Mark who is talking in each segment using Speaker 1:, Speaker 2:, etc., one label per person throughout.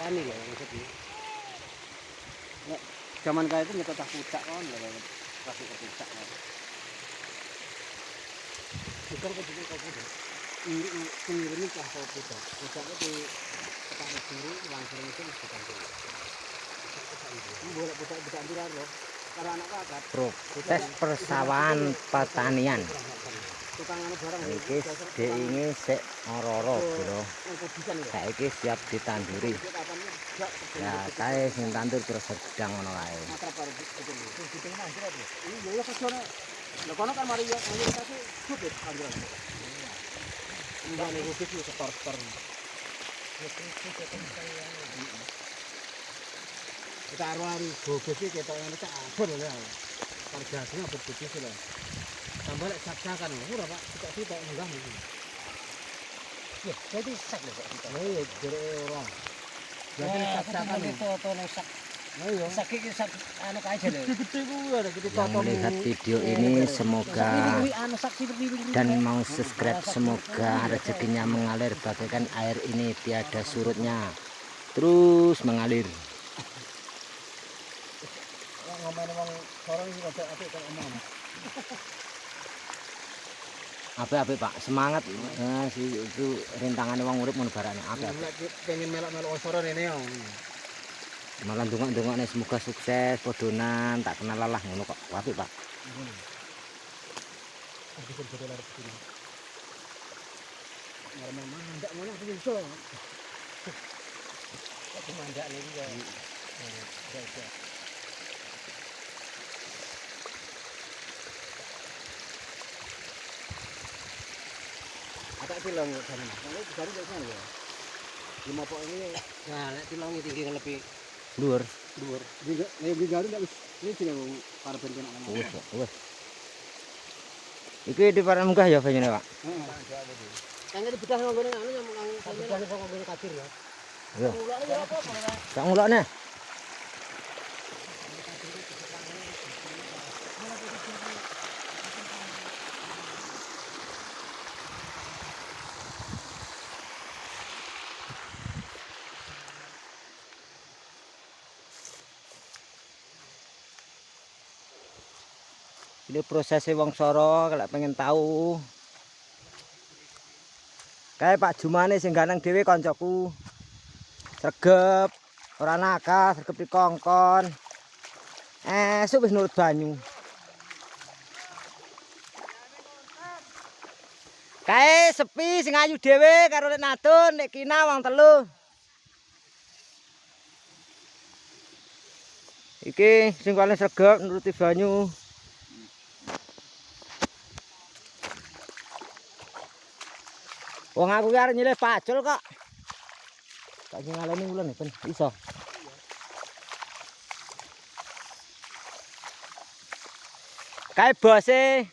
Speaker 1: tani ya maksudnya. Nek zaman kaya itu nyetok cah pucak kan lho kasih ke pucak kan. Bukan ke juga kau pucak. Ini cah kau pucak. Pucak itu tekan sendiri langsung itu bukan dulu. Ini boleh pucak tirar loh. Karena anak kakak.
Speaker 2: Proses persawahan pertanian. Iki ini sik ora-ora bro. Saiki siap ditanduri. Ya kae sing tandur terus sedang ngono kae.
Speaker 1: Iya kesana. Lah kono kan mari kasih supit anjuran. Ini rubik iki setor-setor. Kita arwari bobes iki ketok ngene tak abot lho. Perjasine abot bobes lho. Tambah lek sak-sakan ora Pak, sitok-sitok enggak iki. Ya, jadi sak lho kok sitok. Lah iya jere ora. Jadi sak-sakan toto nek sak. Lah iya. Sak iki sak anu kae jare. Gede kuwi ada gede toto.
Speaker 2: Yang melihat video ini semoga dan mau subscribe semoga rezekinya mengalir bagaikan air ini tiada surutnya. Terus mengalir.
Speaker 1: Ngomongin wong sorong iki rada apik kok omong.
Speaker 2: Apik Pak, semangat. Nah, itu rintangannya wong urip mun barane apik.
Speaker 1: Pengen melok-melok sore rene yo.
Speaker 2: Malah ndongak-ndongakne semoga sukses podonan tak kenal lalah ngono kok. Apik Pak.
Speaker 1: Mandak ngono aku iso. Aku mandak lagi ya. Ada tilong di sana. Ini dari sana ya. Lima pok ini. Nah, nek tilongnya tinggi lebih
Speaker 2: Dhuwur.
Speaker 1: dhuwur. Nek garu ndak wis ini sing para ben kena nama.
Speaker 2: Wes. Iki di paran munggah ya banyune, Pak.
Speaker 1: Heeh. Kan iki bedah nggone anu yang bedah sing nggone kadir ya.
Speaker 2: Iya.
Speaker 1: Ngulokne ya apa?
Speaker 2: Tak ngulokne. Ini prosesnya wong soro kalau pengen tahu. Kayak Pak Jumane sing ganang dhewe koncoku. Sregep, ora nakal, sregep dikongkon. Esuk wis nurut banyu. Kae sepi sing ayu dhewe karo nek nadun nek kina wong telu. Iki sing paling sregep nuruti banyu. Wong aku ki arep nyilih pacul kok. Tak ngaleni wulan ben iso. Kae bose.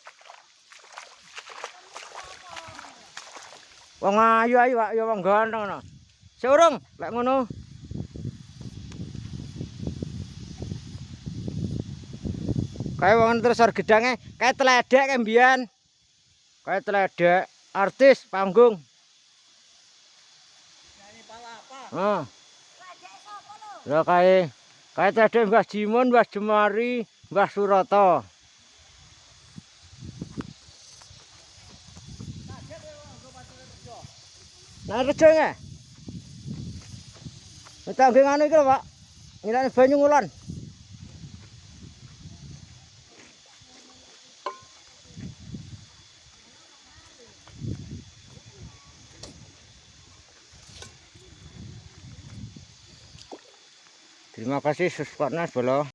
Speaker 2: Wong ayu-ayu Pak ya wong ganteng ngono. Seurung lek ngono. Kae wong terus gedange kae tledek kae mbiyen. Kae tledek artis panggung. Heeh. Ya kae tledek Mbah Jimun, Mbah Jemari, Mbah Surata. Nah rejo nge. Kita nggih nganu iki lho Pak. Ngilane banyu ngulon. Terima kasih subscribe-nya, Bolo.